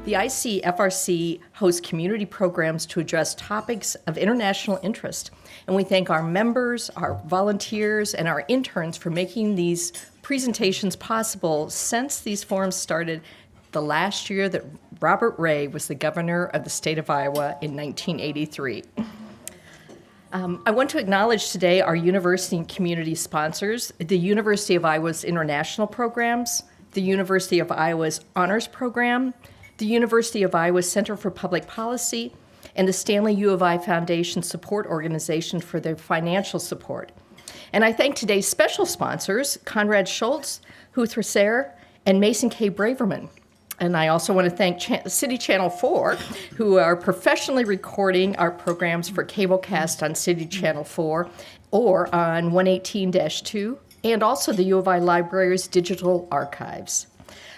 The ICFRC hosts community programs to address topics of international interest, and we thank our members, our volunteers, and our interns for making these presentations possible since these forums started the last year that Robert Ray was the governor of the state of Iowa in 1983. I want to acknowledge today our university and community sponsors, the University of Iowa's international programs, the University of Iowa's honors program, the University of Iowa Center for Public Policy, and the Stanley U of I Foundation Support Organization for their financial support. And I thank today's special sponsors, Conrad Schultz, Huth Racer, and Mason K. Braverman. And I also want to thank City Channel 4, who are professionally recording our programs for cablecast on City Channel 4 or on 118-2, and also the U of I Library's digital archives.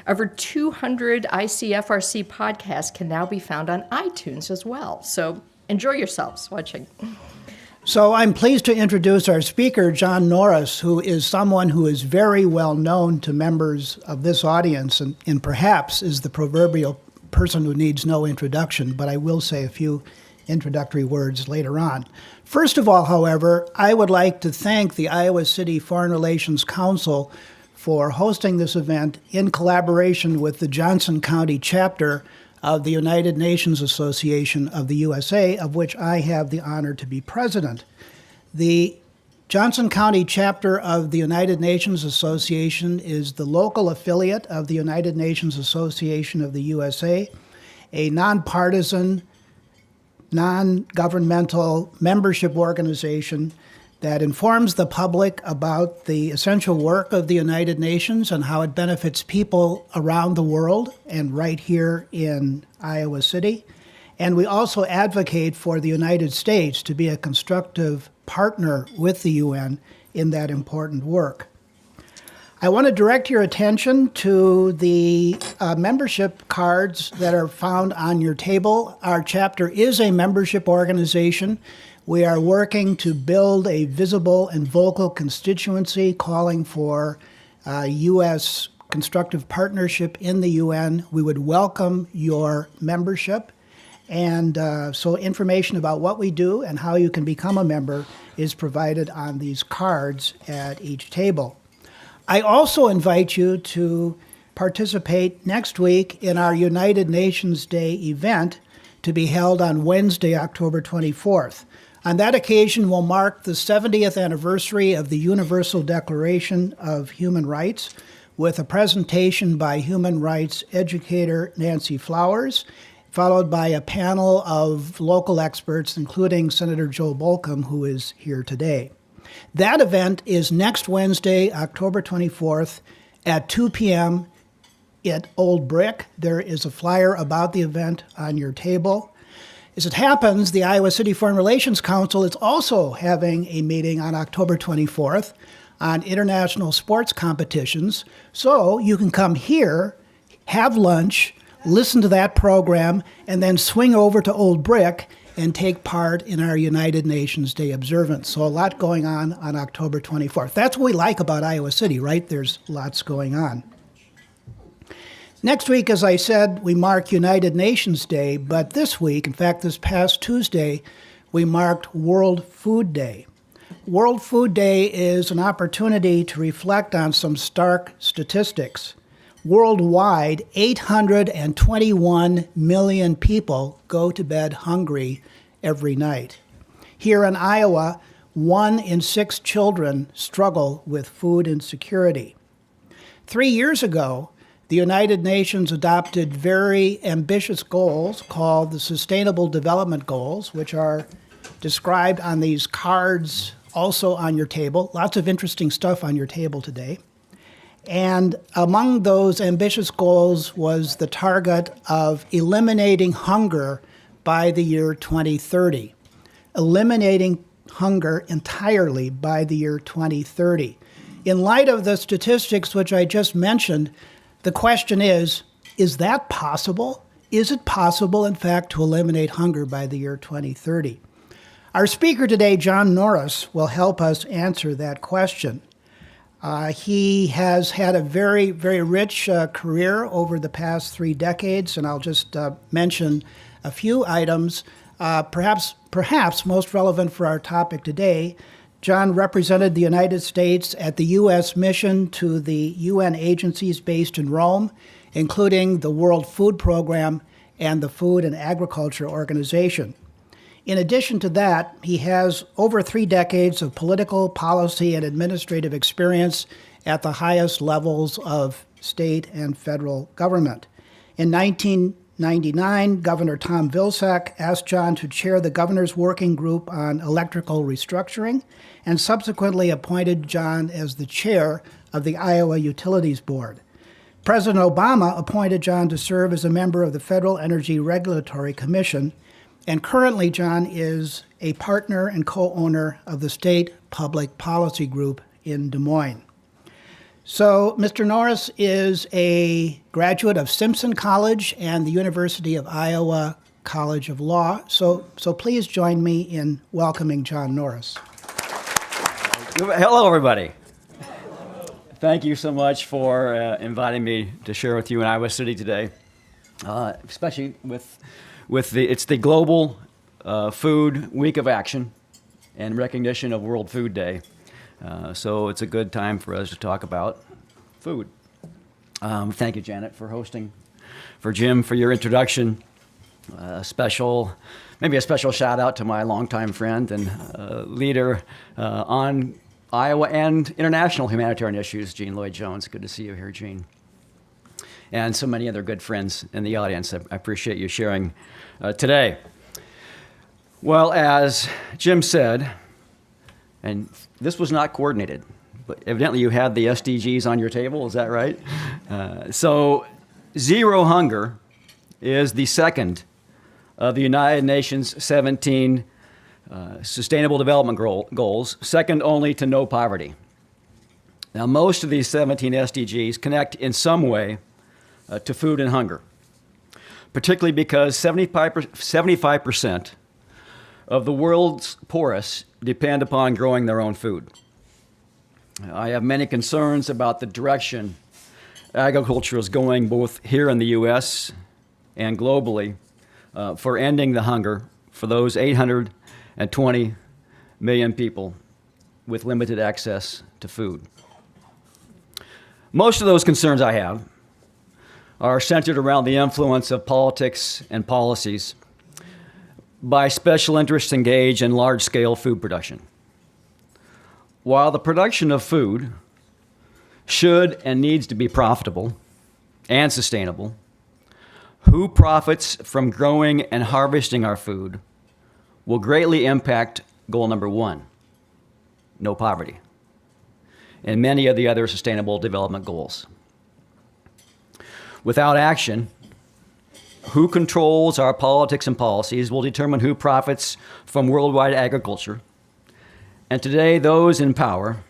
Over 200 ICFRC podcasts can now be found on iTunes as well. So enjoy yourselves watching. So I'm pleased to introduce our speaker, John Norris, who is someone who is very well known to members of this audience and perhaps is the proverbial person who needs no introduction, but I will say a few introductory words later on. First of all, however, I would like to thank the Iowa City Foreign Relations Council for hosting this event in collaboration with the Johnson County chapter of the United Nations Association of the USA, of which I have the honor to be president. The Johnson County chapter of the United Nations Association is the local affiliate of the United Nations Association of the USA, a nonpartisan, non-governmental membership organization that informs the public about the essential work of the United Nations and how it benefits people around the world and right here in Iowa City. And we also advocate for the United States to be a constructive partner with the UN in that important work. I want to direct your attention to the membership cards that are found on your table. Our chapter is a membership organization. We are working to build a visible and vocal constituency calling for U.S. constructive partnership in the UN. We would welcome your membership. And so information about what we do and how you can become a member is provided on these cards at each table. I also invite you to participate next week in our United Nations Day event to be held on Wednesday, October 24th. On that occasion, we'll mark the 70th anniversary of the Universal Declaration of Human Rights with a presentation by human rights educator Nancy Flowers, followed by a panel of local experts, including Senator Joe Bolcom, who is here today. That event is next Wednesday, October 24th at 2 p.m. at Old Brick. There is a flyer about the event on your table. As it happens, the Iowa City Foreign Relations Council is also having a meeting on October 24th on international sports competitions. So you can come here, have lunch, listen to that program, and then swing over to Old Brick and take part in our United Nations Day observance. So a lot going on October 24th. That's what we like about Iowa City, right? There's lots going on. Next week, as I said, we mark United Nations Day, but this week, in fact, this past Tuesday, we marked World Food Day. World Food Day is an opportunity to reflect on some stark statistics. Worldwide, 821 million people go to bed hungry every night. Here in Iowa, 1 in 6 children struggle with food insecurity. 3 years ago, the United Nations adopted very ambitious goals called the Sustainable Development Goals, which are described on these cards also on your table. Lots of interesting stuff on your table today. And among those ambitious goals was the target of eliminating hunger by the year 2030. Eliminating hunger entirely by the year 2030. In light of the statistics which I just mentioned, the question is that possible? Is it possible, in fact, to eliminate hunger by the year 2030? Our speaker today, John Norris, will help us answer that question. He has had a very, very rich career over the past 3 decades, and I'll just mention a few items. Perhaps most relevant for our topic today, John represented the United States at the U.S. mission to the UN agencies based in Rome, including the World Food Program and the Food and Agriculture Organization. In addition to that, he has over 3 decades of political, policy, and administrative experience at the highest levels of state and federal government. In 1999, Governor Tom Vilsack asked John to chair the governor's working group on electrical restructuring and subsequently appointed John as the chair of the Iowa Utilities Board. President Obama appointed John to serve as a member of the Federal Energy Regulatory Commission, and currently John is a partner and co-owner of the State Public Policy Group in Des Moines. So Mr. Norris is a graduate of Simpson College and the University of Iowa College of Law. So please join me in welcoming John Norris. Hello, everybody. Thank you so much for inviting me to share with you in Iowa City today, especially it's the Global Food Week of Action and recognition of World Food Day. So it's a good time for us to talk about food. Thank you, Janet, for hosting, for Jim, for your introduction. Maybe a special shout out to my longtime friend and leader on Iowa and international humanitarian issues, Gene Lloyd-Jones. Good to see you here, Gene. And so many other good friends in the audience. I appreciate you sharing today. Well, as Jim said, and this was not coordinated, but evidently you had the SDGs on your table, is that right? So zero hunger is the second of the United Nations 17 Sustainable Development Goals, second only to no poverty. Now, most of these 17 SDGs connect in some way to food and hunger, particularly because 75% of the world's poorest depend upon growing their own food. I have many concerns about the direction agriculture is going both here in the U.S. and globally for ending the hunger for those 820 million people with limited access to food. Most of those concerns I have are centered around the influence of politics and policies by special interests engaged in large-scale food production. While the production of food should and needs to be profitable and sustainable, who profits from growing and harvesting our food will greatly impact goal number 1, no poverty, and many of the other sustainable development goals. Without action, who controls our politics and policies will determine who profits from worldwide agriculture. And today, those in power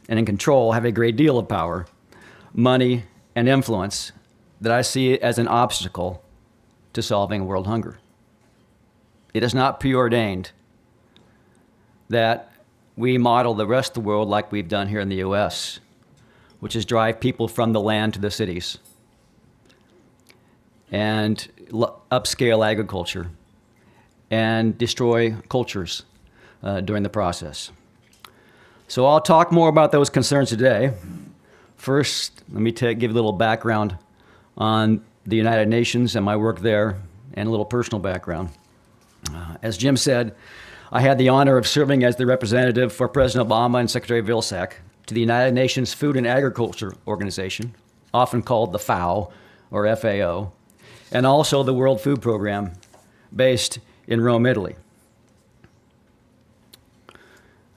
and in control have a great deal of power, money, and influence that I see as an obstacle to solving world hunger. It is not preordained that we model the rest of the world like we've done here in the U.S., which is drive people from the land to the cities and upscale agriculture and destroy cultures during the process. So I'll talk more about those concerns today. First, let me give a little background on the United Nations and my work there, and a little personal background. As Jim said, I had the honor of serving as the representative for President Obama and Secretary Vilsack to the United Nations Food and Agriculture Organization, often called the FAO or FAO, and also the World Food Program based in Rome, Italy.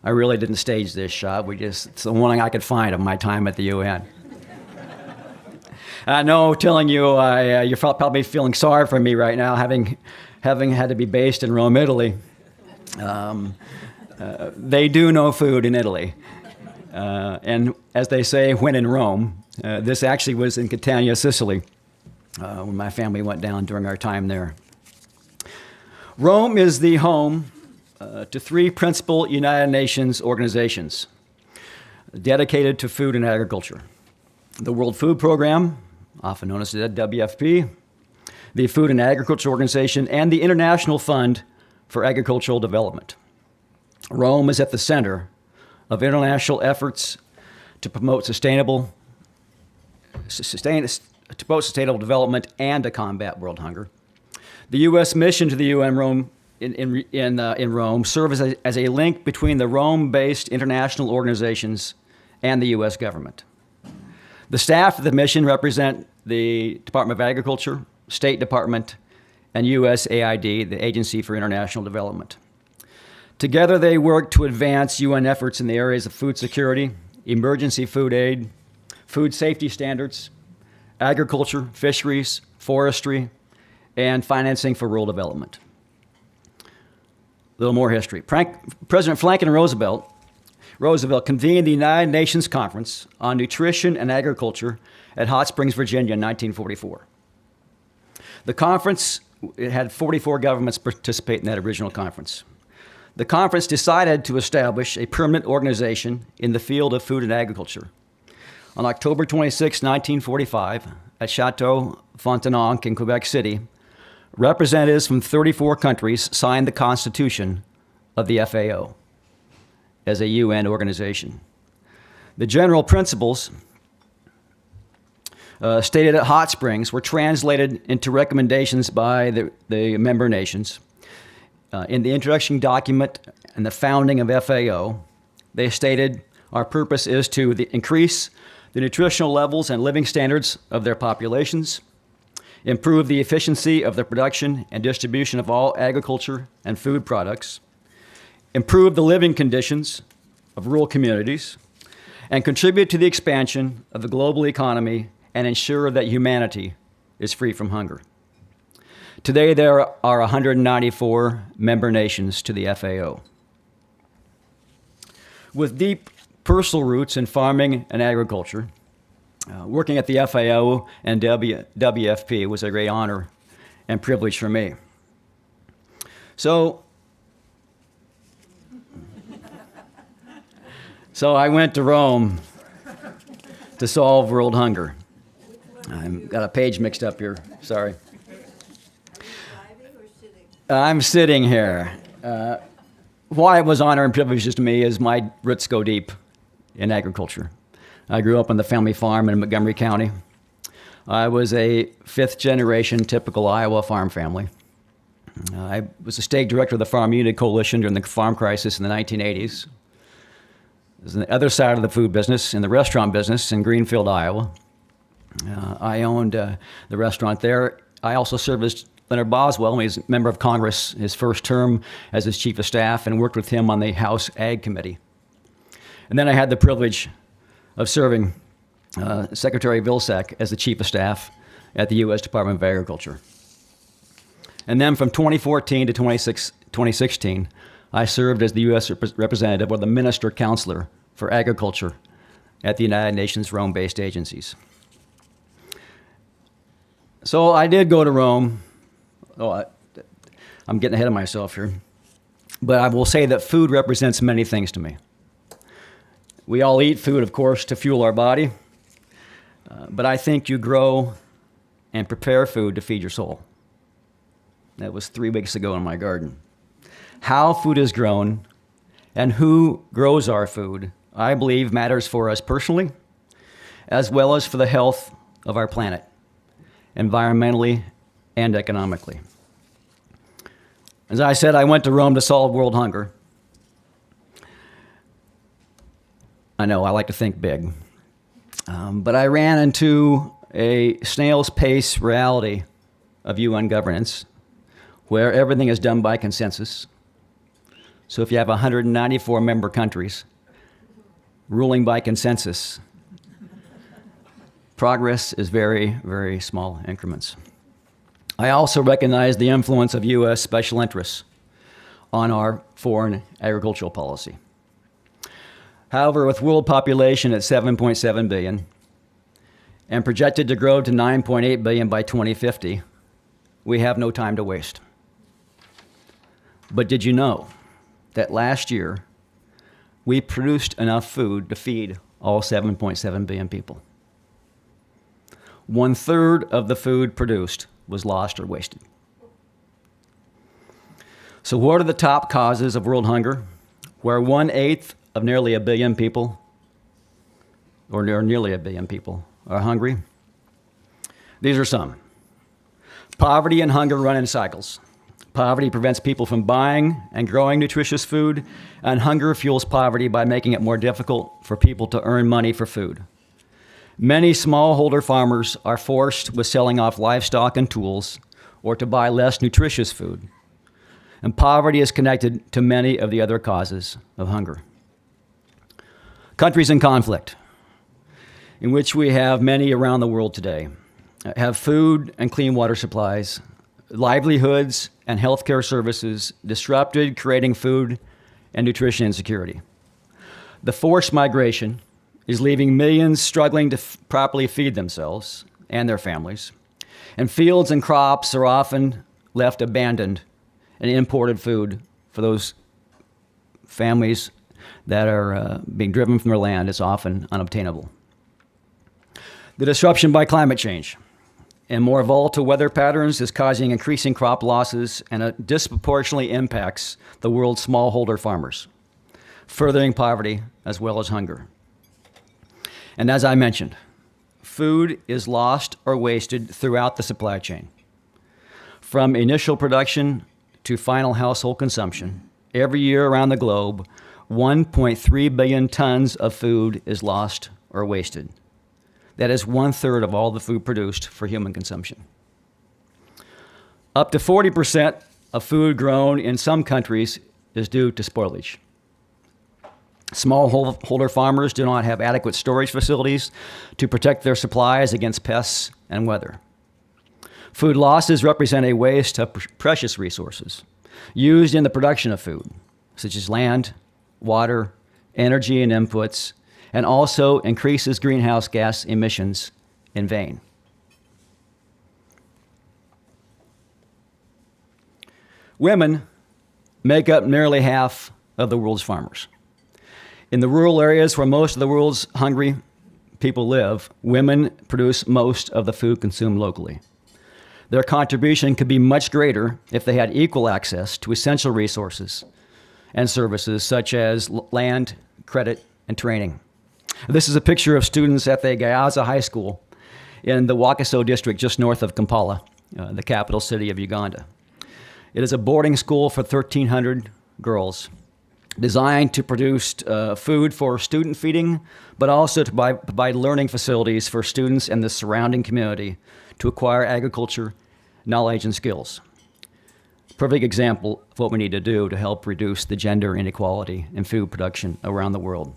I really didn't stage this shot. It's the one I could find of my time at the UN. I know, telling you, you're probably feeling sorry for me right now, having had to be based in Rome, Italy. They do no food in Italy. And as they say, when in Rome, this actually was in Catania, Sicily, when my family went down during our time there. Rome is the home to 3 principal United Nations organizations. dedicated to food and agriculture. The World Food Program, often known as the WFP, the Food and Agriculture Organization, and the International Fund for Agricultural Development. Rome is at the center of international efforts to promote sustainable development and to combat world hunger. The U.S. mission to the UN Rome in Rome serves as a link between the Rome-based international organizations and the U.S. government. The staff of the mission represent the Department of Agriculture, State Department, and USAID, the Agency for International Development. Together, they work to advance UN efforts in the areas of food security, emergency food aid, food safety standards, agriculture, fisheries, forestry, and financing for rural development. A little more history. President Franklin Roosevelt convened the United Nations Conference on Nutrition and Agriculture at Hot Springs, Virginia in 1944. The conference, it had 44 governments participate in that original conference. The conference decided to establish a permanent organization in the field of food and agriculture. On October 26, 1945, at Chateau Frontenac in Quebec City, representatives from 34 countries signed the Constitution of the FAO as a UN organization. The general principles stated at Hot Springs were translated into recommendations by the member nations. In the introduction document and the founding of FAO, they stated, our purpose is to increase the nutritional levels and living standards of their populations, improve the efficiency of the production and distribution of all agriculture and food products, improve the living conditions of rural communities, and contribute to the expansion of the global economy and ensure that humanity is free from hunger. Today, there are 194 member nations to the FAO. With deep personal roots in farming and agriculture, working at the FAO and WFP was a great honor and privilege for me. So I went to Rome to solve world hunger. I've got a page mixed up here, sorry. I'm sitting here. Why it was honor and privileges to me is my roots go deep in agriculture. I grew up on the family farm in Montgomery County. I was a fifth-generation typical Iowa farm family. I was the state director of the Farm Unity Coalition during the farm crisis in the 1980s. I was on the other side of the food business, in the restaurant business in Greenfield, Iowa. I owned the restaurant there. I also served as Leonard Boswell, he was a member of Congress, his first term as his chief of staff, and worked with him on the House Ag Committee. And then I had the privilege of serving Secretary Vilsack as the chief of staff at the U.S. Department of Agriculture. And then from 2014 to 2016, I served as the U.S. representative or the minister counselor for agriculture at the United Nations Rome-based agencies. So I did go to Rome. I'm getting ahead of myself here. But I will say that food represents many things to me. We all eat food, of course, to fuel our body. But I think you grow and prepare food to feed your soul. That was 3 weeks ago in my garden. How food is grown and who grows our food, I believe, matters for us personally, as well as for the health of our planet, environmentally and economically. As I said, I went to Rome to solve world hunger. I know, I like to think big. But I ran into a snail's pace reality of UN governance, where everything is done by consensus. So if you have 194 member countries ruling by consensus, progress is very, very small increments. I also recognize the influence of U.S. special interests on our foreign agricultural policy. However, with world population at 7.7 billion and projected to grow to 9.8 billion by 2050, we have no time to waste. But did you know that last year, we produced enough food to feed all 7.7 billion people. 1/3 of the food produced was lost or wasted. So what are the top causes of world hunger, where 1/8 of nearly a billion people, or nearly a billion people, are hungry? These are some. Poverty and hunger run in cycles. Poverty prevents people from buying and growing nutritious food, and hunger fuels poverty by making it more difficult for people to earn money for food. Many smallholder farmers are forced with selling off livestock and tools or to buy less nutritious food. And poverty is connected to many of the other causes of hunger. Countries in conflict, in which we have many around the world today, have food and clean water supplies, livelihoods and healthcare services disrupted, creating food and nutrition insecurity. The forced migration is leaving millions struggling to properly feed themselves and their families. And fields and crops are often left abandoned and imported food for those families that are being driven from their land is often unobtainable. The disruption by climate change and more volatile weather patterns is causing increasing crop losses, and it disproportionately impacts the world's smallholder farmers, furthering poverty as well as hunger. And as I mentioned, food is lost or wasted throughout the supply chain. From initial production to final household consumption, every year around the globe, 1.3 billion tons of food is lost or wasted. That is 1/3 of all the food produced for human consumption. Up to 40% of food grown in some countries is due to spoilage. Smallholder farmers do not have adequate storage facilities to protect their supplies against pests and weather. Food losses represent a waste of precious resources used in the production of food, such as land, water, energy, and inputs, and also increases greenhouse gas emissions in vain. Women make up nearly half of the world's farmers. In the rural areas where most of the world's hungry people live, women produce most of the food consumed locally. Their contribution could be much greater if they had equal access to essential resources and services such as land, credit, and training. This is a picture of students at the Gayaza High School in the Wakiso district just north of Kampala, the capital city of Uganda. It is a boarding school for 1,300 girls, designed to produce food for student feeding, but also to provide learning facilities for students and the surrounding community to acquire agriculture, knowledge, and skills. Perfect example of what we need to do to help reduce the gender inequality in food production around the world.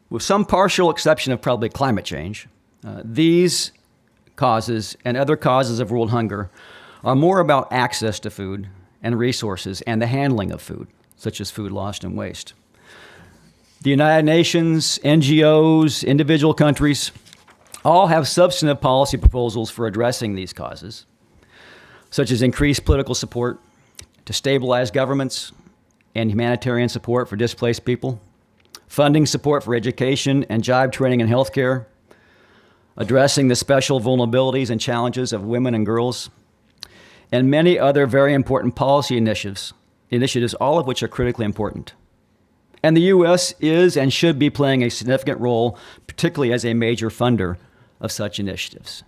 With some partial exception of probably climate change, these causes and other causes of world hunger are more about access to food and resources and the handling of food, such as food lost and waste. The United Nations, NGOs, individual countries, all have substantive policy proposals for addressing these causes, such as increased political support to stabilize governments and humanitarian support for displaced people, funding support for education and job training and healthcare, addressing the special vulnerabilities and challenges of women and girls, and many other very important policy initiatives, all of which are critically important. And the U.S. is and should be playing a significant role, particularly as a major funder of such initiatives.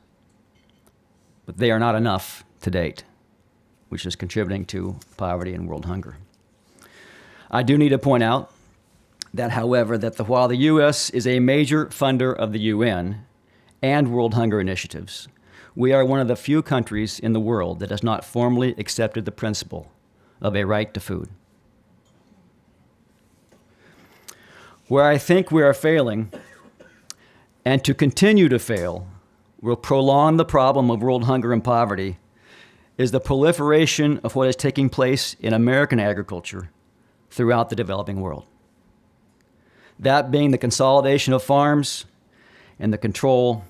But they are not enough to date, which is contributing to poverty and world hunger. I do need to point out that, however, while the U.S. is a major funder of the UN and world hunger initiatives, we are one of the few countries in the world that has not formally accepted the principle of a right to food. Where I think we are failing, and to continue to fail, will prolong the problem of world hunger and poverty, is the proliferation of what is taking place in American agriculture throughout the developing world. That being the consolidation of farms and the control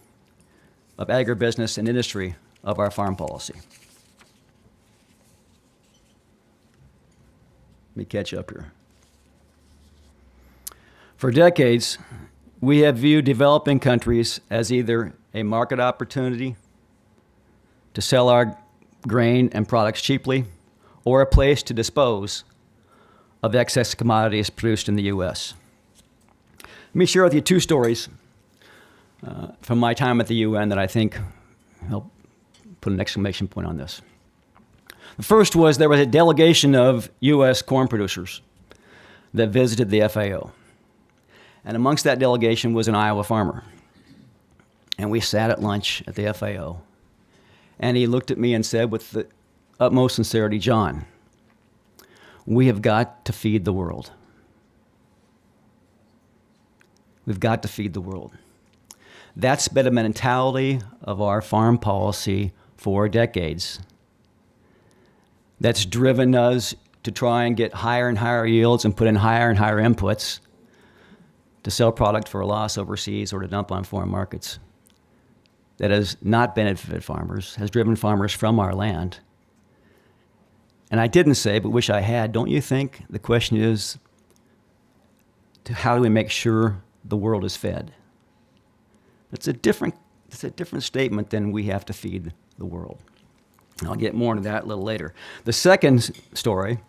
of agribusiness and industry of our farm policy. Let me catch up here. For decades, we have viewed developing countries as either a market opportunity to sell our grain and products cheaply, or a place to dispose of excess commodities produced in the U.S. Let me share with you two stories from my time at the UN that I think help put an exclamation point on this. The first was there was a delegation of U.S. corn producers that visited the FAO. And amongst that delegation was an Iowa farmer. And we sat at lunch at the FAO. And he looked at me and said with the utmost sincerity, "John, we have got to feed the world. We've got to feed the world." That's been a mentality of our farm policy for decades. That's driven us to try and get higher and higher yields and put in higher and higher inputs to sell product for a loss overseas or to dump on foreign markets. That has not benefited farmers, has driven farmers from our land. And I didn't say, but wish I had, don't you think the question is, how do we make sure the world is fed? It's a different statement than we have to feed the world. I'll get more into that a little later. The second story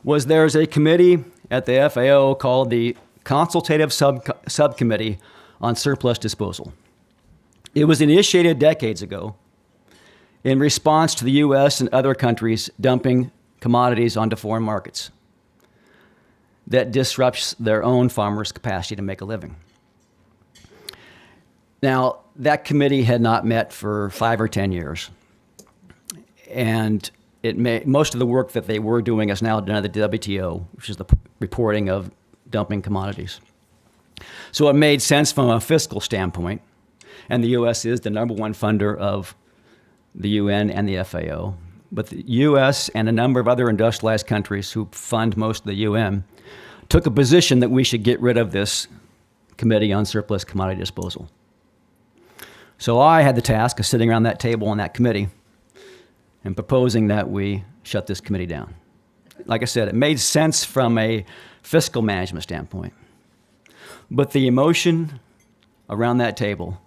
was there's a committee at the FAO called the Consultative Subcommittee on Surplus Disposal. It was initiated decades ago in response to the U.S. and other countries dumping commodities onto foreign markets that disrupts their own farmers' capacity to make a living. Now, that committee had not met for 5 or 10 years. And most of the work that they were doing is now done at the WTO, which is the reporting of dumping commodities. So it made sense from a fiscal standpoint. And the U.S. is the number one funder of the UN and the FAO. But the U.S. and a number of other industrialized countries who fund most of the UN took a position that we should get rid of this Committee on Surplus Commodity Disposal. So I had the task of sitting around that table on that committee and proposing that we shut this committee down. Like I said, it made sense from a fiscal management standpoint. But the emotion around that table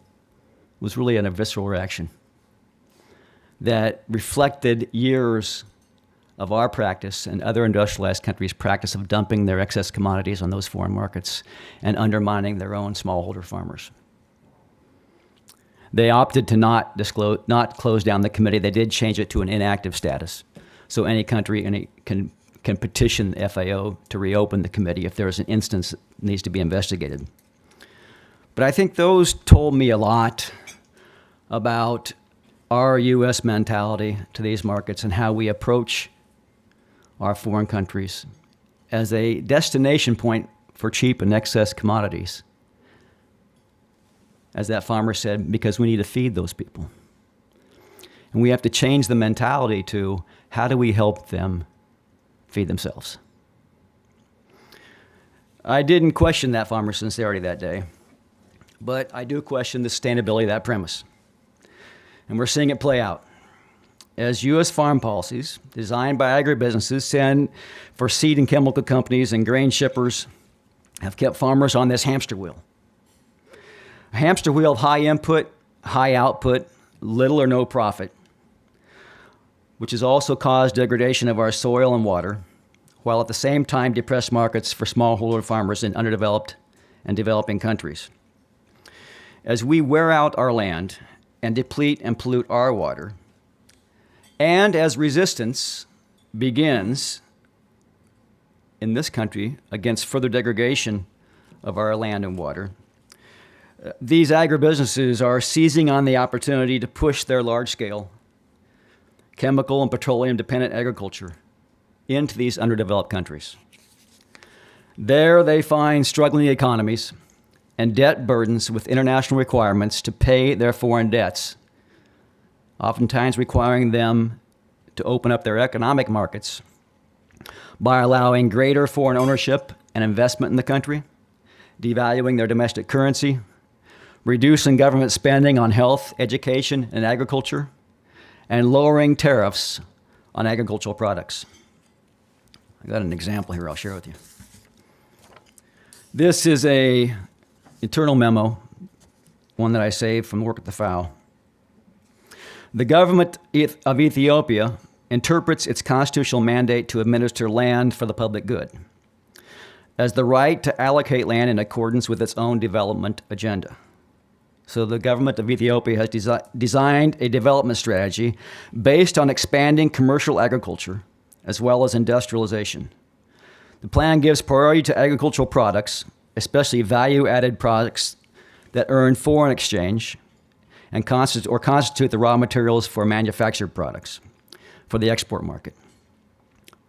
was really a visceral reaction that reflected years of our practice and other industrialized countries' practice of dumping their excess commodities on those foreign markets and undermining their own smallholder farmers. They opted to not close down the committee. They did change it to an inactive status. So any country can petition the FAO to reopen the committee if there's an instance that needs to be investigated. But I think those told me a lot about our U.S. mentality to these markets and how we approach our foreign countries as a destination point for cheap and excess commodities. As that farmer said, because we need to feed those people. And we have to change the mentality to how do we help them feed themselves? I didn't question that farmer's sincerity that day, but I do question the sustainability of that premise. And we're seeing it play out. As U.S. farm policies designed by agribusinesses send for seed and chemical companies and grain shippers have kept farmers on this hamster wheel. A hamster wheel of high input, high output, little or no profit, which has also caused degradation of our soil and water, while at the same time depressed markets for smallholder farmers in underdeveloped and developing countries. As we wear out our land and deplete and pollute our water, and as resistance begins in this country against further degradation of our land and water, these agribusinesses are seizing on the opportunity to push their large-scale chemical and petroleum-dependent agriculture into these underdeveloped countries. There they find struggling economies and debt burdens with international requirements to pay their foreign debts, oftentimes requiring them to open up their economic markets by allowing greater foreign ownership and investment in the country, devaluing their domestic currency, reducing government spending on health, education, and agriculture, and lowering tariffs on agricultural products. I got an example here I'll share with you. This is a internal memo, one that I saved from work at the FAO. The government of Ethiopia interprets its constitutional mandate to administer land for the public good as the right to allocate land in accordance with its own development agenda. So the government of Ethiopia has designed a development strategy based on expanding commercial agriculture as well as industrialization. The plan gives priority to agricultural products, especially value-added products that earn foreign exchange and constitute the raw materials for manufactured products for the export market.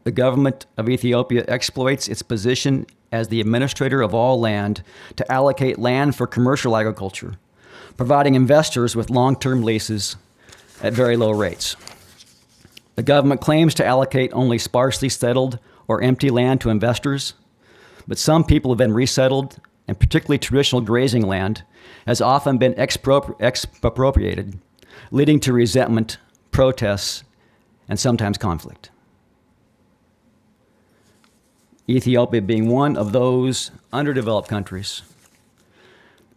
The government of Ethiopia exploits its position as the administrator of all land to allocate land for commercial agriculture, providing investors with long-term leases at very low rates. The government claims to allocate only sparsely settled or empty land to investors, but some people have been resettled, and particularly traditional grazing land has often been expropriated, leading to resentment, protests, and sometimes conflict. Ethiopia being one of those underdeveloped countries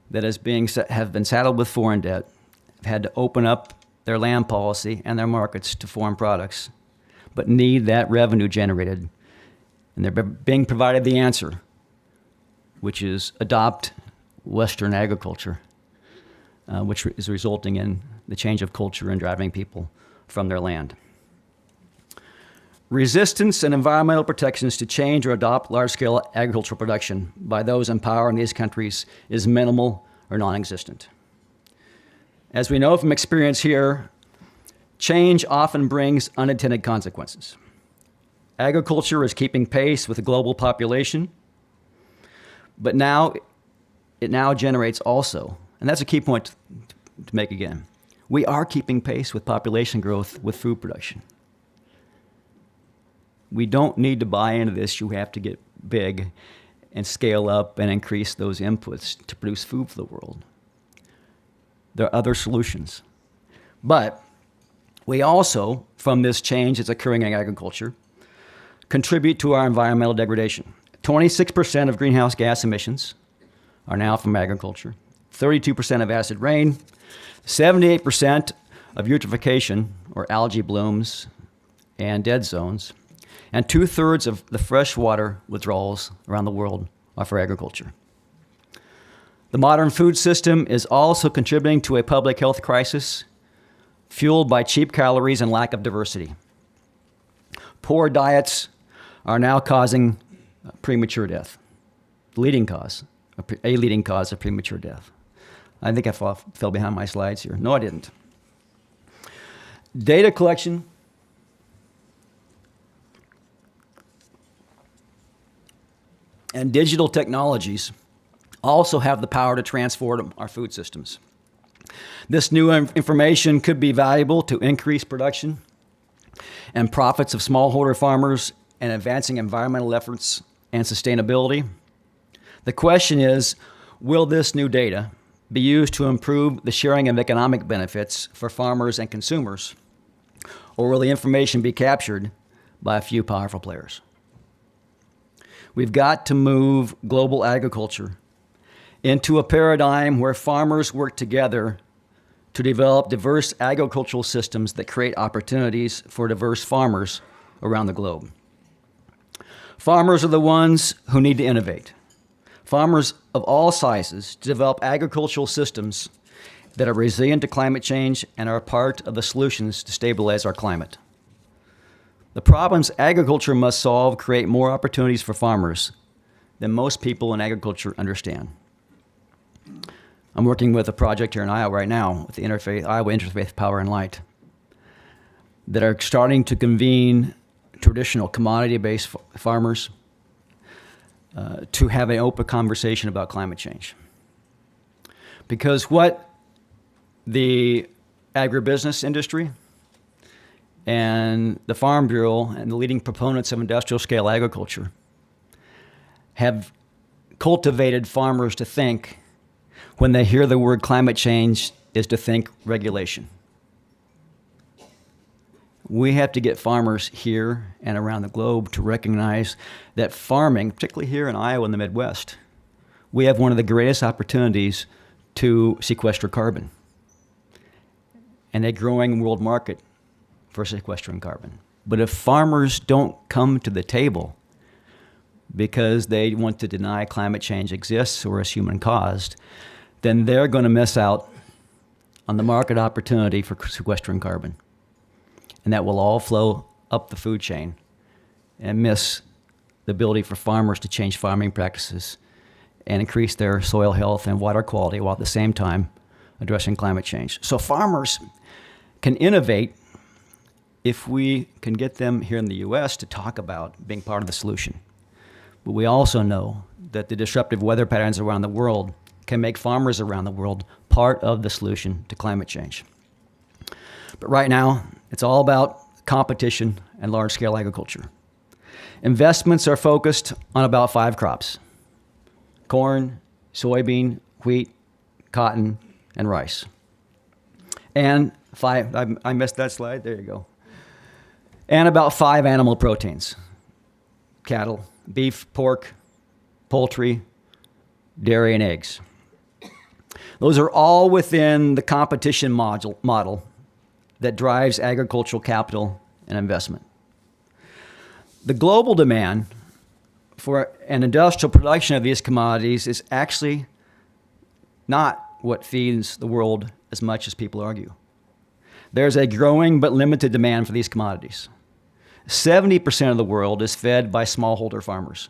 that have been saddled with foreign debt, have had to open up their land policy and their markets to foreign products, but need that revenue generated. And they're being provided the answer, which is adopt Western agriculture, which is resulting in the change of culture and driving people from their land. Resistance and environmental protections to change or adopt large-scale agricultural production by those in power in these countries is minimal or non-existent. As we know from experience here, change often brings unintended consequences. Agriculture is keeping pace with the global population, but it now generates also, and that's a key point to make again, we are keeping pace with population growth with food production. We don't need to buy into this. You have to get big and scale up and increase those inputs to produce food for the world. There are other solutions. But we also, from this change that's occurring in agriculture, contribute to our environmental degradation. 26% of greenhouse gas emissions are now from agriculture, 32% of acid rain, 78% of eutrophication, or algae blooms and dead zones, and 2/3 of the freshwater withdrawals around the world are for agriculture. The modern food system is also contributing to a public health crisis fueled by cheap calories and lack of diversity. Poor diets are now causing premature death, a leading cause of premature death. I think I fell behind my slides here. No, I didn't. Data collection and digital technologies also have the power to transform our food systems. This new information could be valuable to increase production and profits of smallholder farmers and advancing environmental efforts and sustainability. The question is, will this new data be used to improve the sharing of economic benefits for farmers and consumers, or will the information be captured by a few powerful players? We've got to move global agriculture into a paradigm where farmers work together to develop diverse agricultural systems that create opportunities for diverse farmers around the globe. Farmers are the ones who need to innovate. Farmers of all sizes to develop agricultural systems that are resilient to climate change and are part of the solutions to stabilize our climate. The problems agriculture must solve create more opportunities for farmers than most people in agriculture understand. I'm working with a project here in Iowa right now with the Iowa Interfaith Power and Light that are starting to convene traditional commodity-based farmers to have an open conversation about climate change. Because what the agribusiness industry and the Farm Bureau and the leading proponents of industrial scale agriculture have cultivated farmers to think when they hear the word climate change is to think regulation. We have to get farmers here and around the globe to recognize that farming, particularly here in Iowa and the Midwest, we have one of the greatest opportunities to sequester carbon and a growing world market for sequestering carbon. But if farmers don't come to the table because they want to deny climate change exists or is human caused, then they're going to miss out on the market opportunity for sequestering carbon. And that will all flow up the food chain and miss the ability for farmers to change farming practices and increase their soil health and water quality while at the same time addressing climate change. So farmers can innovate if we can get them here in the U.S. to talk about being part of the solution. But we also know that the disruptive weather patterns around the world can make farmers around the world part of the solution to climate change. But right now, it's all about competition and large-scale agriculture. Investments are focused on about 5 crops: corn, soybean, wheat, cotton, and rice. And 5, I missed that slide, there you go. And about 5 animal proteins: cattle, beef, pork, poultry, dairy, and eggs. Those are all within the competition model that drives agricultural capital and investment. The global demand for an industrial production of these commodities is actually not what feeds the world as much as people argue. There's a growing but limited demand for these commodities. 70% of the world is fed by smallholder farmers.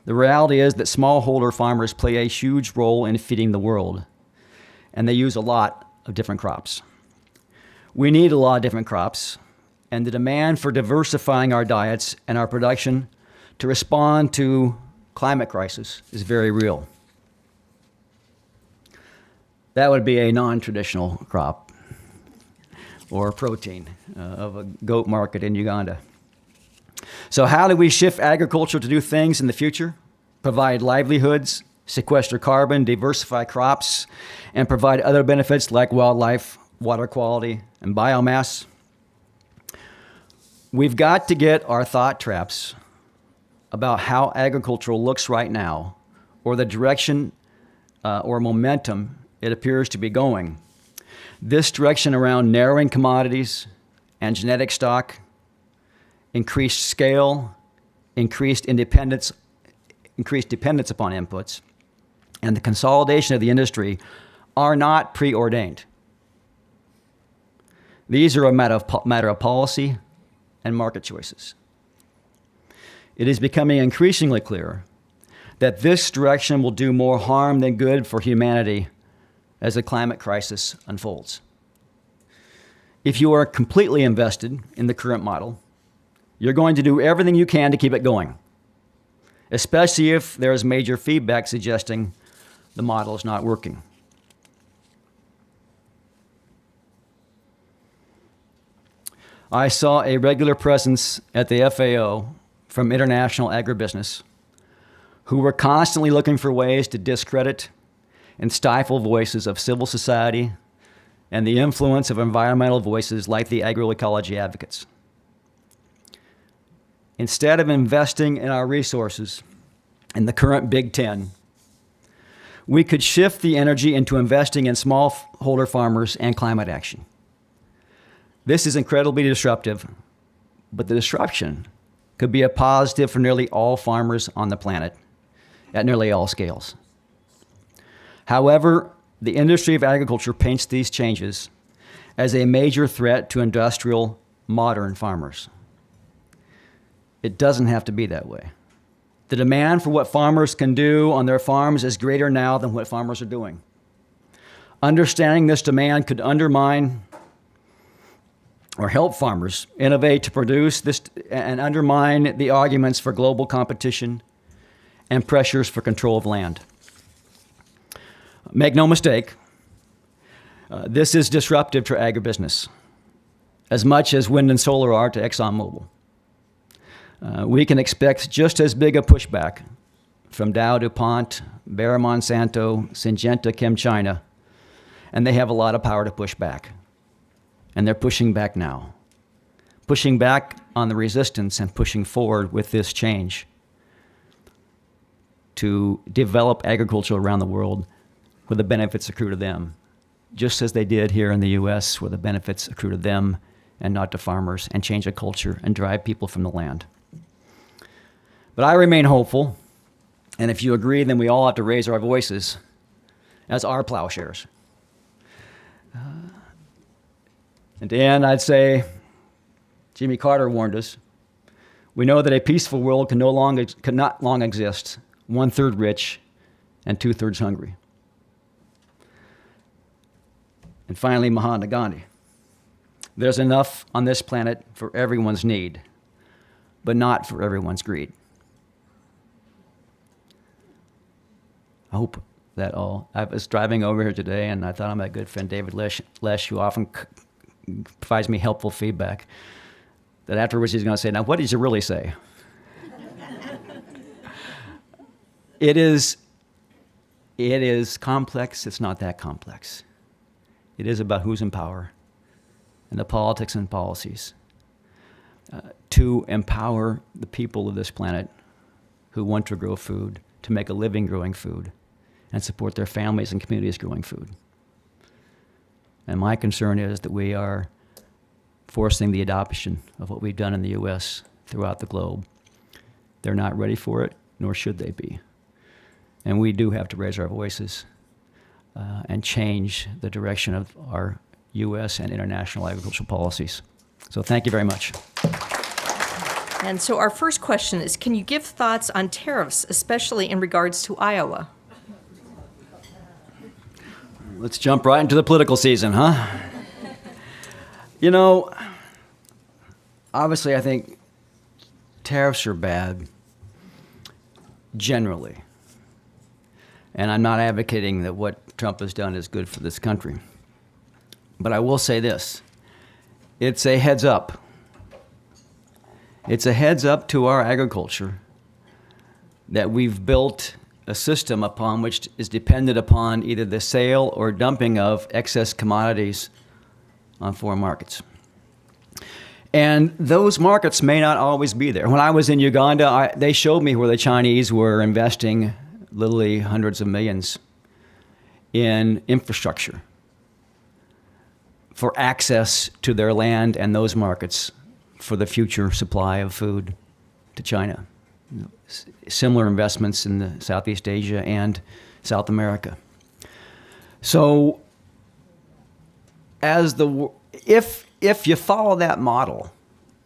The reality is that smallholder farmers play a huge role in feeding the world, and they use a lot of different crops. We need a lot of different crops, and the demand for diversifying our diets and our production to respond to climate crisis is very real. That would be a non-traditional crop or protein of a goat market in Uganda. So how do we shift agriculture to do things in the future? Provide livelihoods, sequester carbon, diversify crops, and provide other benefits like wildlife, water quality, and biomass. We've got to get our thought traps about how agriculture looks right now, or the direction or momentum it appears to be going. This direction around narrowing commodities and genetic stock, increased scale, increased dependence upon inputs, and the consolidation of the industry are not preordained. These are a matter of policy and market choices. It is becoming increasingly clear that this direction will do more harm than good for humanity as the climate crisis unfolds. If you are completely invested in the current model, you're going to do everything you can to keep it going, especially if there is major feedback suggesting the model is not working. I saw a regular presence at the FAO from international agribusiness who were constantly looking for ways to discredit and stifle voices of civil society and the influence of environmental voices like the agroecology advocates. Instead of investing in our resources in the current Big Ten, we could shift the energy into investing in smallholder farmers and climate action. This is incredibly disruptive, but the disruption could be a positive for nearly all farmers on the planet at nearly all scales. However, the industry of agriculture paints these changes as a major threat to industrial, modern farmers. It doesn't have to be that way. The demand for what farmers can do on their farms is greater now than what farmers are doing. Understanding this demand could undermine or help farmers innovate to produce this and undermine the arguments for global competition and pressures for control of land. Make no mistake, this is disruptive to agribusiness, as much as wind and solar are to ExxonMobil. We can expect just as big a pushback from Dow, DuPont, Bayer, Monsanto, Syngenta, ChemChina, and they have a lot of power to push back. And they're pushing back now, pushing back on the resistance and pushing forward with this change to develop agriculture around the world where the benefits accrue to them, just as they did here in the U.S., where the benefits accrue to them and not to farmers, and change a culture and drive people from the land. But I remain hopeful, and if you agree, then we all have to raise our voices as our plowshares. And to end, I'd say, Jimmy Carter warned us, we know that a peaceful world could not long exist, 1/3 rich and 2/3 hungry. And finally, Mahatma Gandhi. There's enough on this planet for everyone's need, but not for everyone's greed. I hope that all. I was driving over here today, and I thought of my good friend David Lesh, who often provides me helpful feedback, that afterwards he's going to say, now what did you really say? It is complex. It's not that complex. It is about who's in power and the politics and policies to empower the people of this planet who want to grow food, to make a living growing food, and support their families and communities growing food. And my concern is that we are forcing the adoption of what we've done in the U.S. throughout the globe. They're not ready for it, nor should they be. And we do have to raise our voices and change the direction of our U.S. and international agricultural policies. So thank you very much. And so our first question is, can you give thoughts on tariffs, especially in regards to Iowa? Let's jump right into the political season, huh? You know, obviously I think tariffs are bad generally. And I'm not advocating that what Trump has done is good for this country. But I will say this, it's a heads up. It's a heads up to our agriculture that we've built a system upon which is dependent upon either the sale or dumping of excess commodities on foreign markets. And those markets may not always be there. When I was in Uganda, they showed me where the Chinese were investing literally hundreds of millions in infrastructure for access to their land and those markets for the future supply of food to China. Similar investments in the Southeast Asia and South America. So if you follow that model,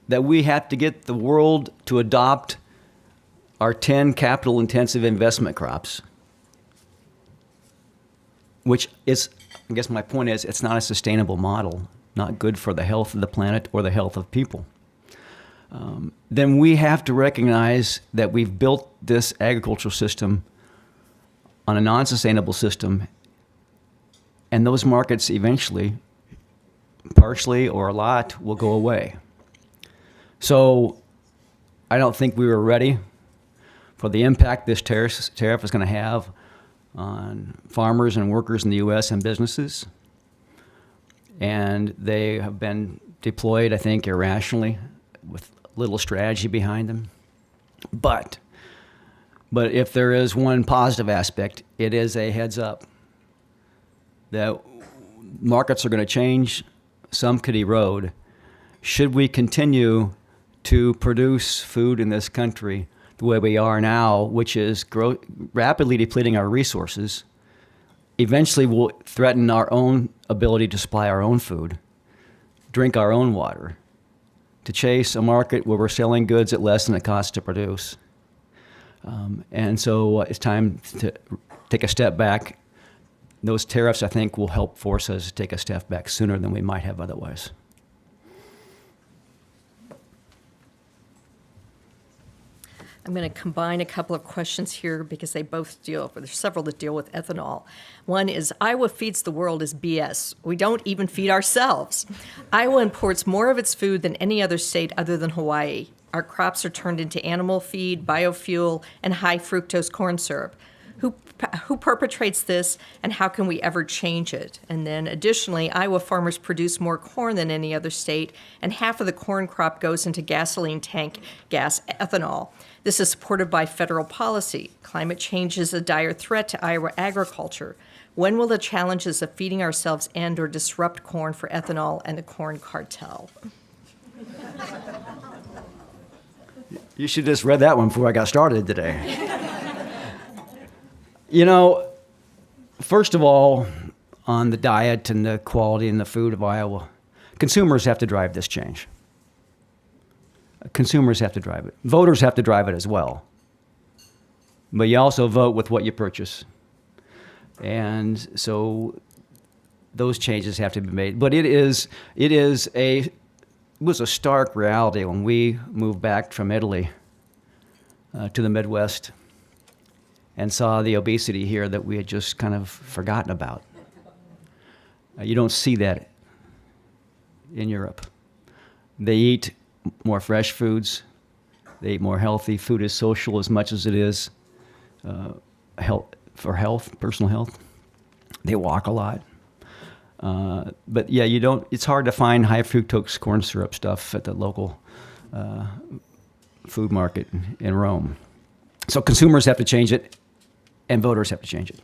that we have to get the world to adopt our 10 capital-intensive investment crops, which is, I guess my point is, it's not a sustainable model, not good for the health of the planet or the health of people. Then we have to recognize that we've built this agricultural system on a non-sustainable system, and those markets eventually, partially or a lot, will go away. So I don't think we were ready for the impact this tariff is going to have on farmers and workers in the U.S. and businesses. And they have been deployed, I think, irrationally with little strategy behind them. But if there is one positive aspect, it is a heads up that markets are going to change, some could erode. Should we continue to produce food in this country the way we are now, which is rapidly depleting our resources, eventually will threaten our own ability to supply our own food, drink our own water, to chase a market where we're selling goods at less than it costs to produce. And so it's time to take a step back. Those tariffs, I think, will help force us to take a step back sooner than we might have otherwise. I'm going to combine a couple of questions here because they both there's several that deal with ethanol. One is, Iowa feeds the world is BS. We don't even feed ourselves. Iowa imports more of its food than any other state other than Hawaii. Our crops are turned into animal feed, biofuel, and high fructose corn syrup. Who perpetrates this, and how can we ever change it? And then additionally, Iowa farmers produce more corn than any other state, and half of the corn crop goes into gasoline tank gas, ethanol. This is supported by federal policy. Climate change is a dire threat to Iowa agriculture. When will the challenges of feeding ourselves end or disrupt corn for ethanol and the corn cartel? You should have just read that one before I got started today. You know, first of all, on the diet and the quality and the food of Iowa, consumers have to drive this change. Consumers have to drive it. Voters have to drive it as well. But you also vote with what you purchase. And so those changes have to be made. But it was a stark reality when we moved back from Italy to the Midwest and saw the obesity here that we had just kind of forgotten about. You don't see that in Europe. They eat more fresh foods. They eat more healthy. Food is social as much as it is personal health. They walk a lot. But yeah, it's hard to find high fructose corn syrup stuff at the local food market in Rome. So consumers have to change it, and voters have to change it.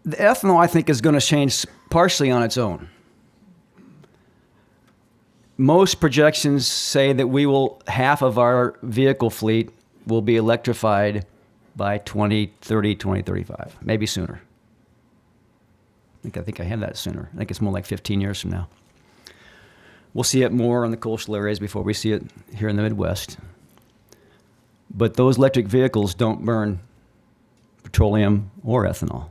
The ethanol, I think, is going to change partially on its own. Most projections say that half of our vehicle fleet will be electrified by 2030, 2035, maybe sooner. I think I have that sooner. I think it's more like 15 years from now. We'll see it more in the coastal areas before we see it here in the Midwest. But those electric vehicles don't burn petroleum or ethanol.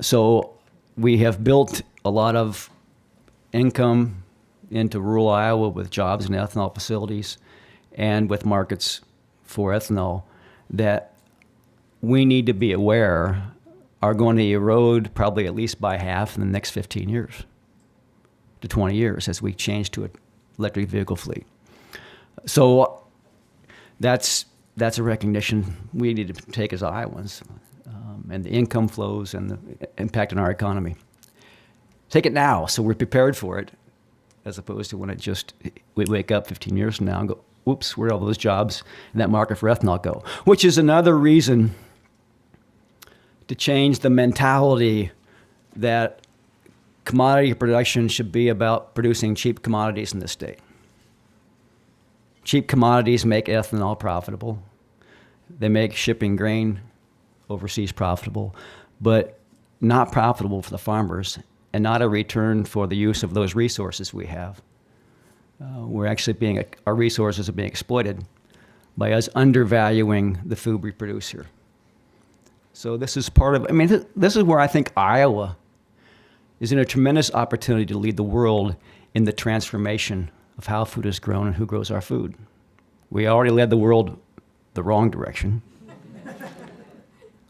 So we have built a lot of income into rural Iowa with jobs in ethanol facilities and with markets for ethanol that we need to be aware are going to erode probably at least by half in the next 15 years to 20 years as we change to an electric vehicle fleet. So that's a recognition we need to take as Iowans, and the income flows and the impact on our economy. Take it now so we're prepared for it, as opposed to when we wake up 15 years from now and go, oops, where did all those jobs in that market for ethanol go? Which is another reason to change the mentality that commodity production should be about producing cheap commodities in this state. Cheap commodities make ethanol profitable. They make shipping grain overseas profitable, but not profitable for the farmers and not a return for the use of those resources we have. Our resources are being exploited by us undervaluing the food we produce here. So this is this is where I think Iowa is in a tremendous opportunity to lead the world in the transformation of how food is grown and who grows our food. We already led the world the wrong direction.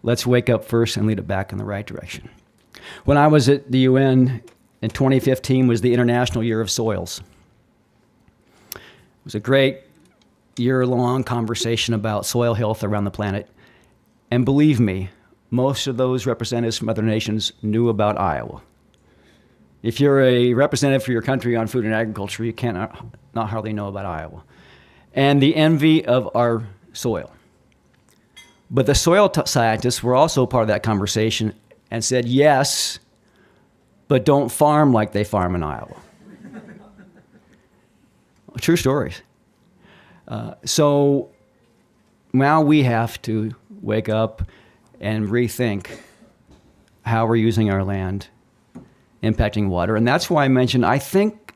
Let's wake up first and lead it back in the right direction. When I was at the UN in 2015 was the International Year of Soils. It was a great year-long conversation about soil health around the planet. And believe me, most of those representatives from other nations knew about Iowa. If you're a representative for your country on food and agriculture, you can't not hardly know about Iowa. And the envy of our soil. But the soil scientists were also part of that conversation and said, yes, but don't farm like they farm in Iowa. True stories. So now we have to wake up and rethink how we're using our land, impacting water. And that's why I mentioned, I think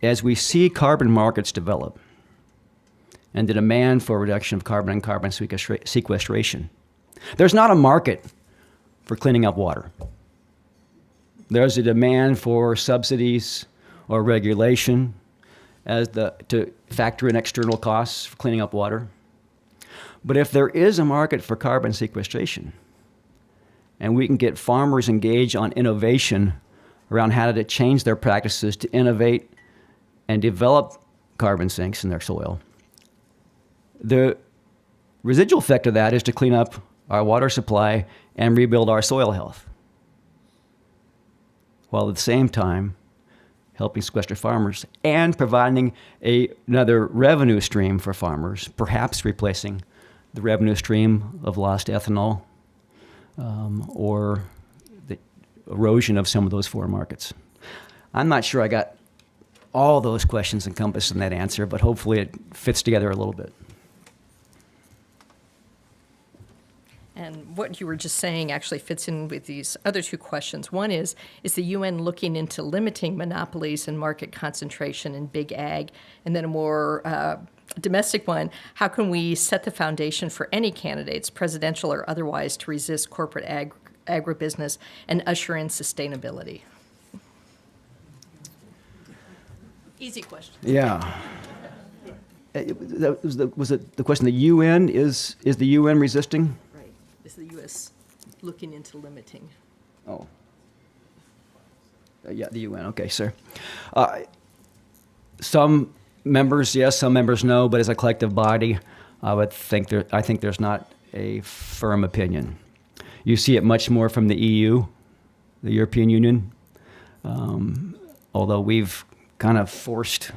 as we see carbon markets develop and the demand for reduction of carbon and carbon sequestration, there's not a market for cleaning up water. There's a demand for subsidies or regulation to factor in external costs for cleaning up water. But if there is a market for carbon sequestration, and we can get farmers engaged on innovation around how to change their practices to innovate and develop carbon sinks in their soil, residual effect of that is to clean up our water supply and rebuild our soil health, while at the same time helping sequester farmers and providing another revenue stream for farmers, perhaps replacing the revenue stream of lost ethanol or the erosion of some of those foreign markets. I'm not sure I got all those questions encompassed in that answer, but hopefully it fits together a little bit. And what you were just saying actually fits in with these other two questions. One is the UN looking into limiting monopolies and market concentration in big ag? And then a more domestic one, how can we set the foundation for any candidates, presidential or otherwise, to resist corporate agribusiness and usher in sustainability? Easy question. Yeah. Was it the question, the UN, is the UN resisting? Right. Is the U.S. looking into limiting? Oh. Yeah, the UN. Okay, sir. Some members, yes, some members, no, but as a collective body, I think there's not a firm opinion. You see it much more from the EU, the European Union, although we've kind of forced,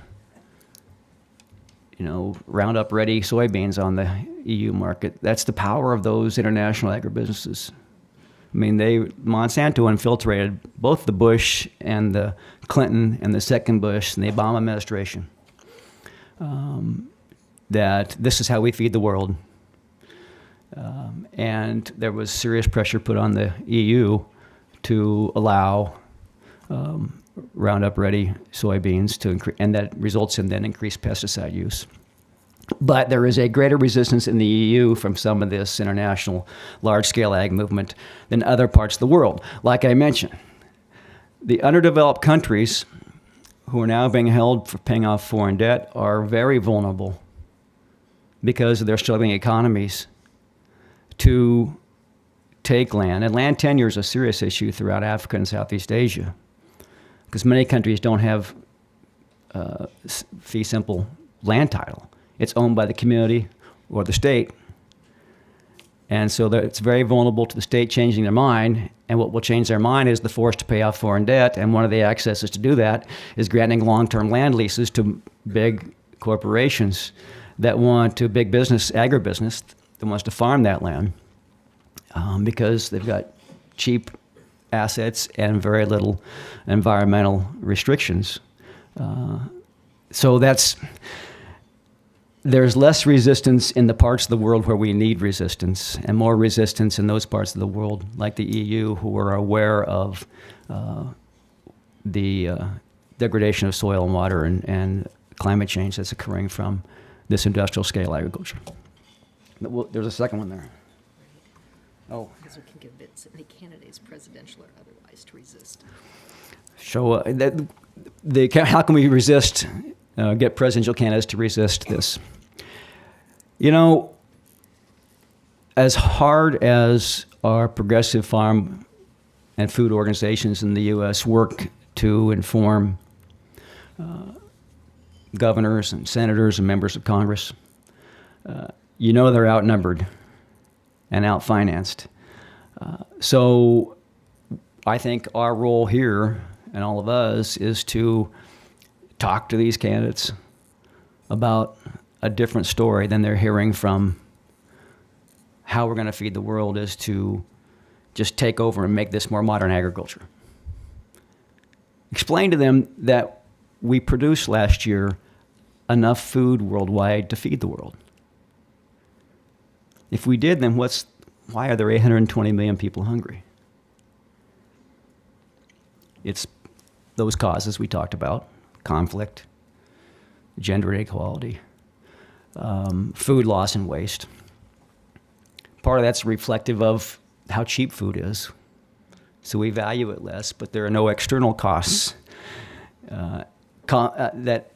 Roundup Ready soybeans on the EU market. That's the power of those international agribusinesses. I mean, Monsanto infiltrated both the Bush and the Clinton and the second Bush and the Obama administration. That this is how we feed the world. And there was serious pressure put on the EU to allow Roundup Ready soybeans to increase, and that results in then increased pesticide use. But there is a greater resistance in the EU from some of this international large-scale ag movement than other parts of the world. Like I mentioned, the underdeveloped countries who are now being held for paying off foreign debt are very vulnerable because of their struggling economies to take land. And land tenure is a serious issue throughout Africa and Southeast Asia because many countries don't have fee simple land title. It's owned by the community or the state. And so it's very vulnerable to the state changing their mind. And what will change their mind is the force to pay off foreign debt. And one of the accesses to do that is granting long-term land leases to big corporations that want to, big business, agribusiness, that wants to farm that land because they've got cheap assets and very little environmental restrictions. So there's less resistance in the parts of the world where we need resistance, and more resistance in those parts of the world, like the EU, who are aware of the degradation of soil and water and climate change that's occurring from this industrial scale agriculture. There's a second one there. Oh. Because we can convince any candidates, presidential or otherwise, to resist. So how can we resist, get presidential candidates to resist this? As hard as our progressive farm and food organizations in the U.S. work to inform governors and senators and members of Congress, they're outnumbered and outfinanced. So I think our role here, and all of us, is to talk to these candidates about a different story than they're hearing from how we're going to feed the world is to just take over and make this more modern agriculture. Explain to them that we produced last year enough food worldwide to feed the world. If we did, then why are there 820 million people hungry? It's those causes we talked about: conflict, gender inequality, food loss and waste. Part of that's reflective of how cheap food is. So we value it less, but there are no external costs that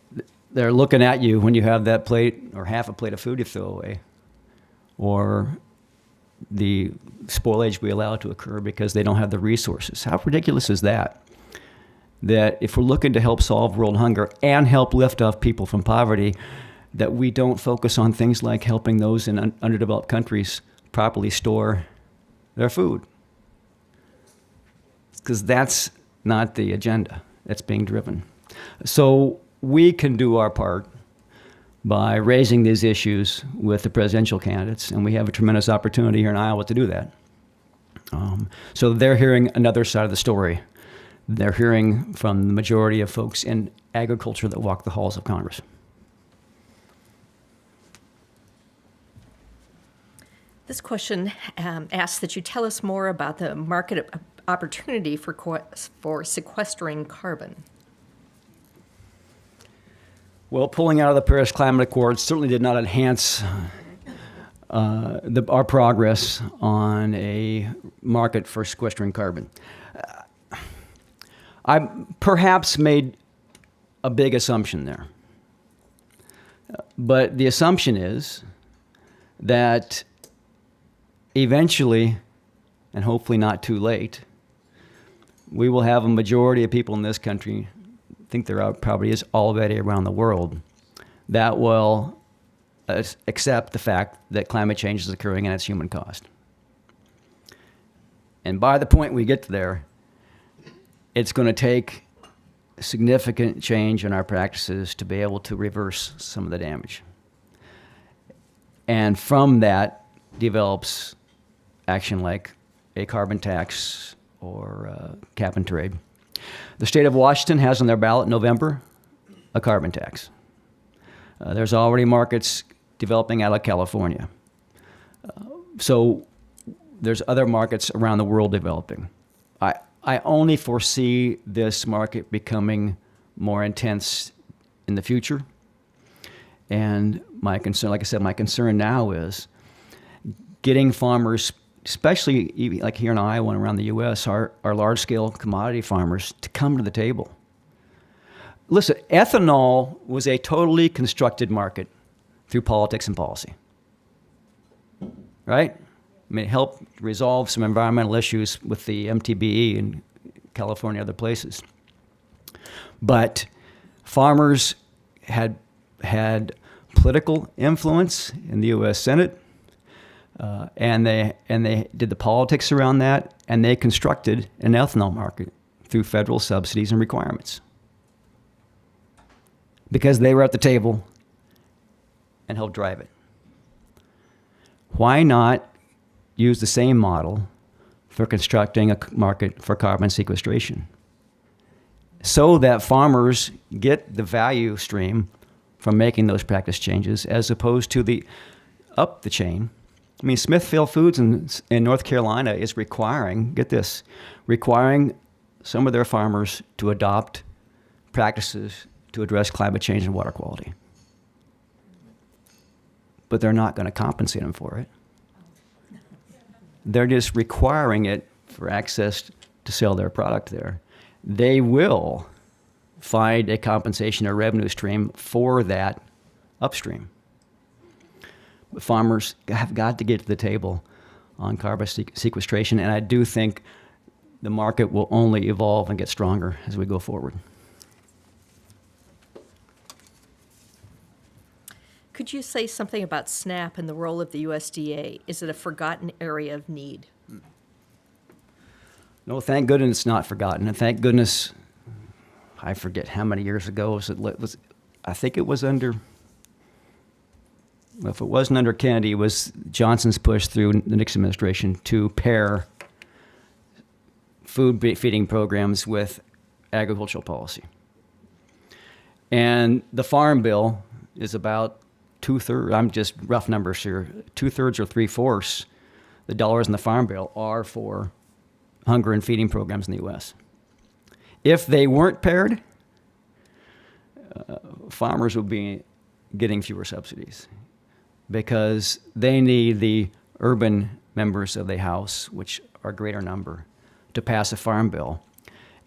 they're looking at you when you have that plate or half a plate of food you throw away, or the spoilage we allow to occur because they don't have the resources. How ridiculous is that? That if we're looking to help solve world hunger and help lift off people from poverty, that we don't focus on things like helping those in underdeveloped countries properly store their food. Because that's not the agenda that's being driven. So we can do our part by raising these issues with the presidential candidates, and we have a tremendous opportunity here in Iowa to do that. So they're hearing another side of the story. They're hearing from the majority of folks in agriculture that walk the halls of Congress. This question asks that you tell us more about the market opportunity for sequestering carbon. Well, pulling out of the Paris Climate Accord certainly did not enhance our progress on a market for sequestering carbon. I perhaps made a big assumption there. But the assumption is that eventually, and hopefully not too late, we will have a majority of people in this country, I think there probably is already around the world, that will accept the fact that climate change is occurring and it's human caused. And by the point we get there, it's going to take significant change in our practices to be able to reverse some of the damage. And from that develops action like a carbon tax or cap and trade. The state of Washington has on their ballot in November a carbon tax. There's already markets developing out of California. So there's other markets around the world developing. I only foresee this market becoming more intense in the future. And my concern, like I said, my concern now is getting farmers, especially like here in Iowa and around the U.S., our large-scale commodity farmers, to come to the table. Listen, ethanol was a totally constructed market through politics and policy, right? I mean, it helped resolve some environmental issues with the MTBE in California and other places. But farmers had political influence in the U.S. Senate, and they did the politics around that, and they constructed an ethanol market through federal subsidies and requirements. Because they were at the table and helped drive it. Why not use the same model for constructing a market for carbon sequestration so that farmers get the value stream from making those practice changes as opposed to up the chain? I mean, Smithfield Foods in North Carolina is requiring some of their farmers to adopt practices to address climate change and water quality. But they're not going to compensate them for it. They're just requiring it for access to sell their product there. They will find a compensation or revenue stream for that upstream. But farmers have got to get to the table on carbon sequestration, and I do think the market will only evolve and get stronger as we go forward. Could you say something about SNAP and the role of the USDA? Is it a forgotten area of need? No, thank goodness it's not forgotten. And thank goodness, I forget how many years ago, I think it was under, well, if it wasn't under Kennedy, it was Johnson's push through the Nixon administration to pair food feeding programs with agricultural policy. And the Farm Bill is about 2/3, I'm just rough numbers here, 2/3 or 3/4 the dollars in the Farm Bill are for hunger and feeding programs in the U.S. If they weren't paired, farmers would be getting fewer subsidies because they need the urban members of the House, which are a greater number, to pass a Farm Bill.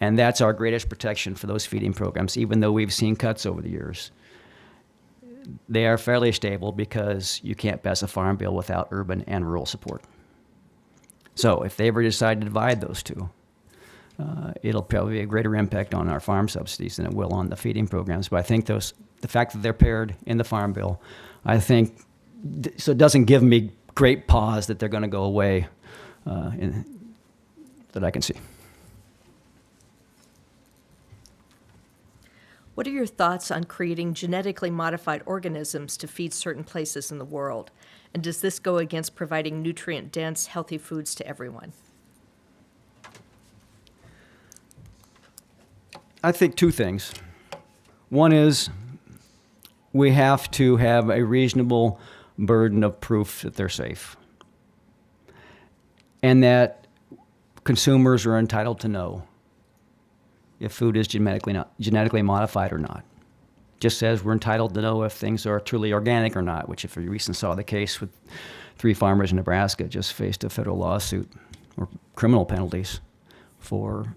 And that's our greatest protection for those feeding programs, even though we've seen cuts over the years. They are fairly stable because you can't pass a Farm Bill without urban and rural support. So if they ever decide to divide those two, it'll probably be a greater impact on our farm subsidies than it will on the feeding programs. But I think those the fact that they're paired in the Farm Bill, I think, so it doesn't give me great pause that they're going to go away that I can see. What are your thoughts on creating genetically modified organisms to feed certain places in the world? And does this go against providing nutrient-dense, healthy foods to everyone? I think two things. One is we have to have a reasonable burden of proof that they're safe, and that consumers are entitled to know if food is genetically modified or not. Just as we're entitled to know if things are truly organic or not, which if you recently saw the case with 3 farmers in Nebraska just faced a federal lawsuit or criminal penalties for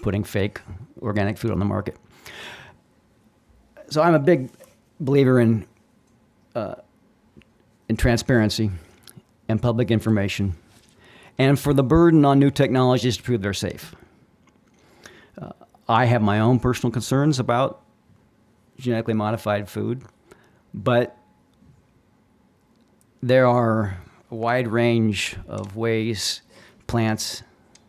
putting fake organic food on the market. So I'm a big believer in transparency and public information, and for the burden on new technologies to prove they're safe. I have my own personal concerns about genetically modified food, but there are a wide range of ways plants,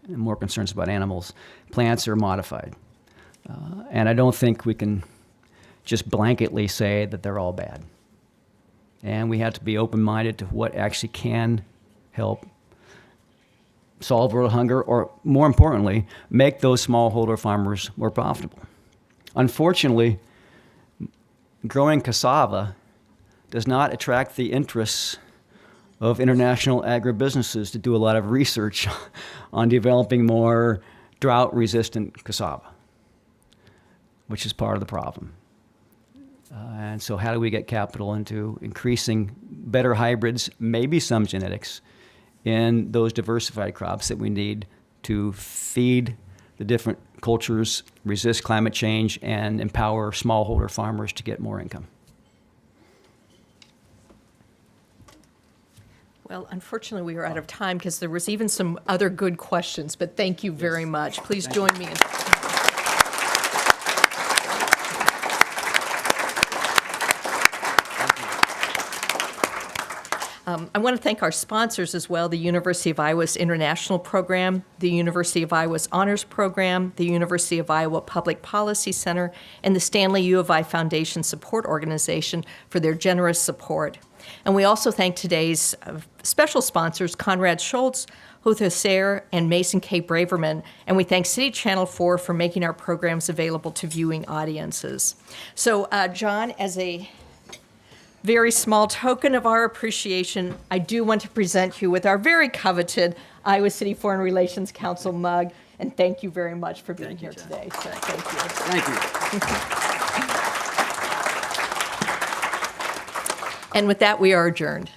and more concerns about animals, plants are modified. And I don't think we can just blanketly say that they're all bad. And we have to be open-minded to what actually can help solve world hunger, or more importantly, make those smallholder farmers more profitable. Unfortunately, growing cassava does not attract the interests of international agribusinesses to do a lot of research on developing more drought-resistant cassava, which is part of the problem. And so how do we get capital into increasing better hybrids, maybe some genetics, in those diversified crops that we need to feed the different cultures, resist climate change, and empower smallholder farmers to get more income? Well, unfortunately, we are out of time because there was even some other good questions, but thank you very much. Please join me in. I want to thank our sponsors as well, the University of Iowa's International Program, the University of Iowa's Honors Program, the University of Iowa Public Policy Center, and the Stanley U of I Foundation Support Organization for their generous support. And we also thank today's special sponsors, Conrad Schultz, Hotha Sayre, and Mason K. Braverman. And we thank City Channel 4 for making our programs available to viewing audiences. So, John, as a very small token of our appreciation, I do want to present you with our very coveted Iowa City Foreign Relations Council mug, and thank you very much for being here today. So thank you. Thank you. And with that, we are adjourned.